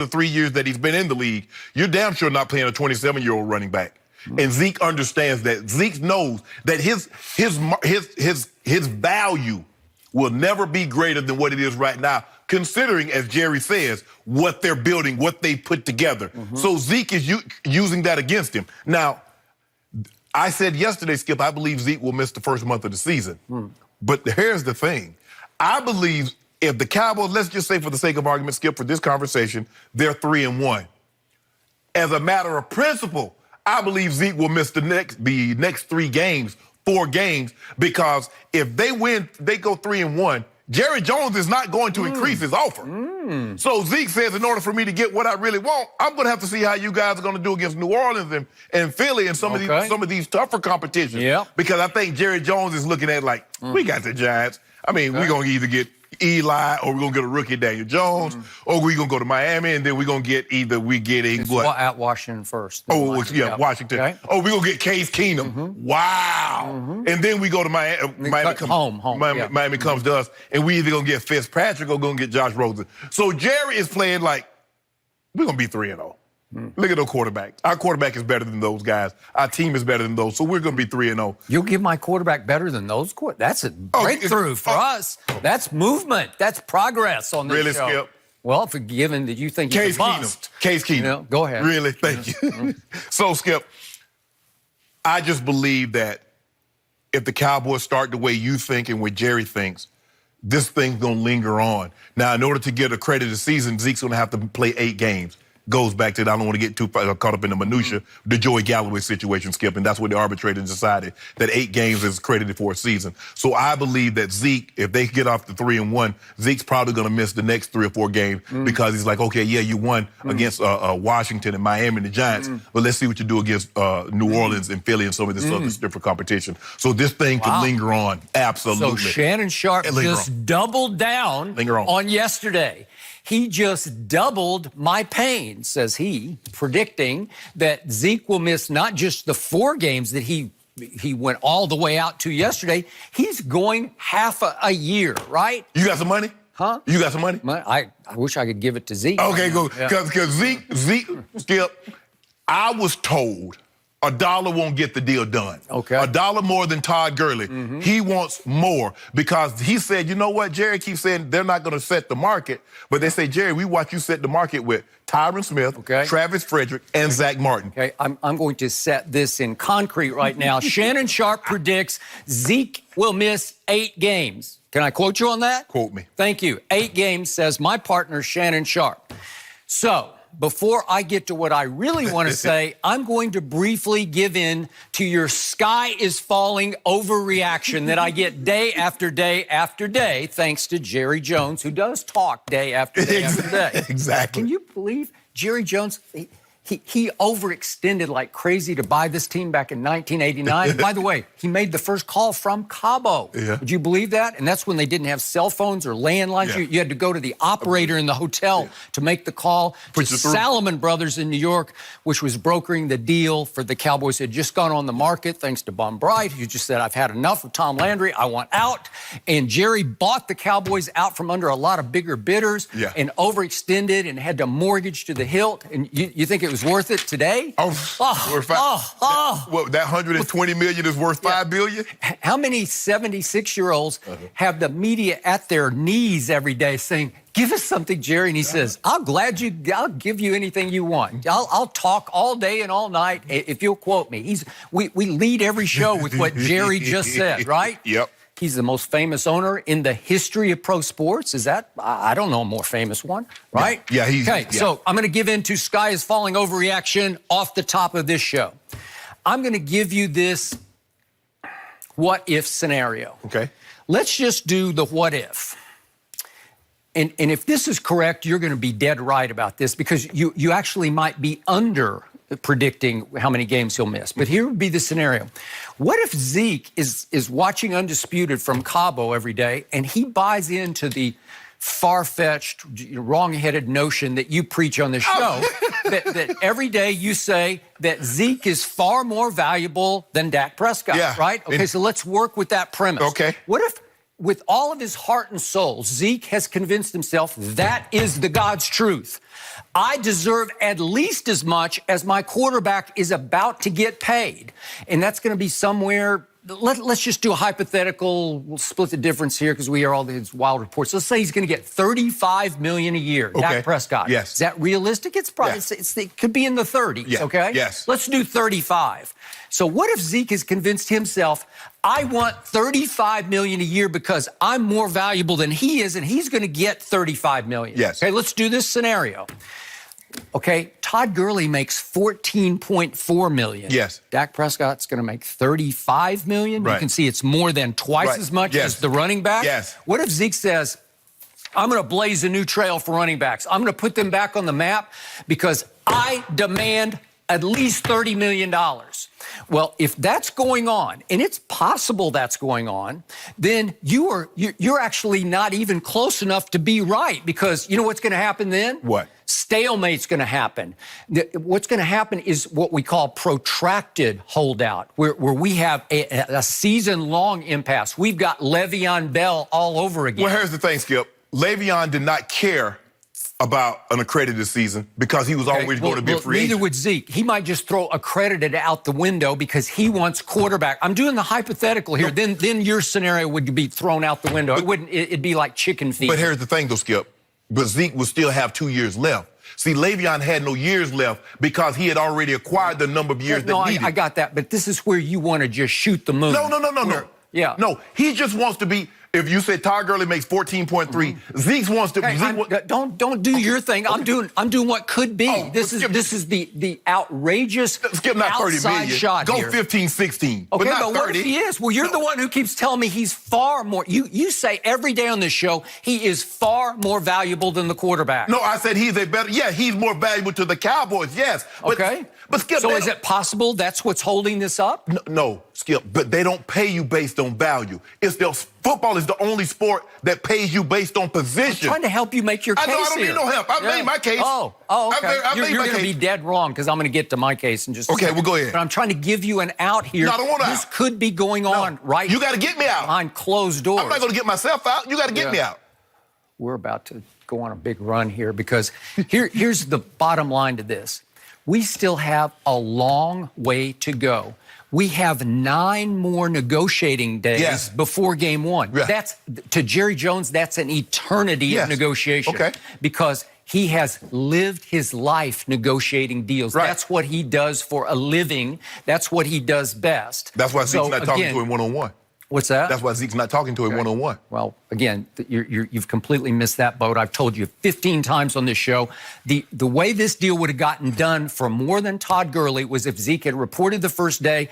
the 3 years that he's been in the league, you're damn sure not playing a 27-year-old running back. And Zeke understands that. Zeke knows that his value will never be greater than what it is right now, considering, as Jerry says, what they're building, what they put together. So Zeke is using that against him. Now, I said yesterday, Skip, I believe Zeke will miss the first month of the season. But here's the thing. I believe if the Cowboys, let's just say for the sake of argument, Skip, for this conversation, they're 3-1. As a matter of principle, I believe Zeke will miss the next 4 games, because if they win, they go 3-1, Jerry Jones is not going to increase his offer. So Zeke says, in order for me to get what I really want, I'm going to have to see how you guys are going to do against New Orleans and Philly and some of these tougher competitions. Because I think Jerry Jones is looking at like, we got the Giants. I mean, we're going to either get Eli, or we're going to get a rookie Daniel Jones, or we're going to go to Miami, and then we're going to get at Washington first. Washington. Okay. Oh, we're going to get Case Keenum. Wow. And then we go to Miami. Miami comes to us, and we either going to get Fitzpatrick or going to get Josh Rosen. So Jerry is playing like, we're going to be 3-0. Look at those quarterbacks. Our quarterback is better than those guys. Our team is better than those, so we're going to be 3-0. You'll give my quarterback better than those? That's a breakthrough for us. That's movement. That's progress on this show. Skip? Well, given that you think he's a bust. Case Keenum. Go ahead. Really? Thank you. So, Skip, I just believe that if the Cowboys start the way you think and what Jerry thinks, this thing's going to linger on. Now, in order to get a credit this season, Zeke's going to have to play 8 games. Goes back to, I don't want to get too caught up in the minutia, the Joey Galloway situation, Skip, and that's what the arbitrator decided, that 8 games is credited for a season. So I believe that Zeke, if they get off the 3-1, Zeke's probably going to miss the next 3 or 4 games because he's like, okay, yeah, you won against Washington and Miami and the Giants, but let's see what you do against New Orleans and Philly and some of this other different competition. So this thing can linger on, absolutely. So Shannon Sharpe just doubled down on yesterday. He just doubled my pain, says he, predicting that Zeke will miss not just the 4 games that he went all the way out to yesterday. He's going half a year, right? You got some money? Huh? You got some money? I wish I could give it to Zeke. Okay, go. Because Zeke, Skip, I was told $1 won't get the deal done. Okay. $1 more than Todd Gurley. He wants more because he said, you know what? Jerry keeps saying they're not going to set the market, but they say, Jerry, we watch you set the market with Tyron Smith, Travis Frederick, and Zach Martin. Okay, I'm going to set this in concrete right now. Shannon Sharpe predicts Zeke will miss 8 games. Can I quote you on that? Quote me. Thank you. 8 games, says my partner, Shannon Sharpe. So, before I get to what I really want to say, I'm going to briefly give in to your sky is falling overreaction that I get day after day after day, thanks to Jerry Jones, who does talk day after day after day. Exactly. Can you believe Jerry Jones? He overextended like crazy to buy this team back in 1989. By the way, he made the first call from Cabo. Would you believe that? And that's when they didn't have cell phones or landlines. You had to go to the operator in the hotel to make the call to Salomon Brothers in New York, which was brokering the deal for the Cowboys. Had just gone on the market, thanks to Bum Bright, who just said, I've had enough of Tom Landry. I want out. And Jerry bought the Cowboys out from under a lot of bigger bidders and overextended and had to mortgage to the hilt. And you think it was worth it today? That $120 million is worth $5 billion? How many 76-year-olds have the media at their knees every day saying, give us something, Jerry? And he says, I'll give you anything you want. I'll talk all day and all night if you'll quote me. We lead every show with what Jerry just said, right? Yep. He's the most famous owner in the history of pro sports. Is that? I don't know a more famous one, right? Yeah, so I'm going to give in to sky is falling overreaction off the top of this show. I'm going to give you this what if scenario. Okay. Let's just do the what if. And if this is correct, you're going to be dead right about this because you actually might be under predicting how many games he'll miss. But here would be the scenario. What if Zeke is watching Undisputed from Cabo every day and he buys into the far-fetched, wrong-headed notion that you preach on the show, that every day you say that Zeke is far more valuable than Dak Prescott, right? Okay, so let's work with that premise. Okay. What with all of his heart and soul, Zeke has convinced himself that is the God's truth. I deserve at least as much as my quarterback is about to get paid. And that's going to be somewhere, let's just do a hypothetical, we'll split the difference here because we hear all these wild reports. Let's say he's going to get $35 million a year, Okay. Dak Prescott. Yes. Is that realistic? It's probably, Yes. it could be in the 30s, Yeah. okay? Yes. Let's do 35. So what if Zeke has convinced himself, I want $35 million a year because I'm more valuable than he is, and he's going to get $35 million. Yes. Okay, let's do this scenario. Okay, Todd Gurley makes $14.4 million. Yes. Dak Prescott's going to make $35 million. Right. You can see it's more than twice Right. as much Yes. as the running back. Yes. What if Zeke says, I'm going to blaze a new trail for running backs. I'm going to put them back on the map because I demand at least $30 million. Well, if that's going on, and it's possible that's going on, then you're actually not even close enough to be right, because you know what's going to happen then? What? Stalemate's going to happen. What's going to happen is what we call protracted holdout, where we have a season-long impasse. We've got Le'Veon Bell all over again. Well, here's the thing, Skip. Le'Veon did not care about an accredited season because he was always going to be a free neither agent. would Zeke. He might just throw accredited out the window because he wants quarterback. I'm doing the hypothetical here. No. Then your scenario would be thrown out the window. It'd be like chicken feed. But here's the thing, though, Skip. But Zeke will still have 2 years left. See, Le'Veon had no years left because he had already acquired the number of years that needed. I got that. But this is where you want to just shoot the moon. No. Yeah. No, he just wants to be. If you said Todd Gurley makes 14.3, Zeke wants to. Hey, don't do your thing. I'm doing what could be. Oh, this is the outrageous Skip, not 30 outside million. shot Go here. 15, 16. Okay, but not but 30. what if he is? Well, you're the one who keeps telling me he's far more. You say every day on this show he is far more valuable than the quarterback. No, I said he's a better. Yeah, he's more valuable to the Cowboys. Yes. But, Okay. But Skip. So is it possible that's what's holding this up? No, Skip. But they don't pay you based on value. Football is the only sport that pays you based on position. I'm trying to help you make your case I don't here. need no help. I made my case. Oh, okay. You're going to be dead wrong because I'm going to get to my case in just a second. Well, go ahead. But I'm trying to give you an out here. No, I don't want This out. could be going on right. You got to get me out behind closed doors. I'm not going to get myself out. You got to get me out. We're about to go on a big run here because here's the bottom line to this. We still have a long way to go. We have 9 more negotiating days before game 1. Yeah. That's, to Jerry Jones, that's an eternity of negotiation. Okay. Because he has lived his life negotiating deals. Right. That's what he does for a living. That's what he does best. That's why Zeke's not talking to him one-on-one. What's that? That's why Zeke's not talking to him one-on-one. Well, again, you've completely missed that boat. I've told you 15 times on this show. The way this deal would have gotten done for more than Todd Gurley was if Zeke had reported the first day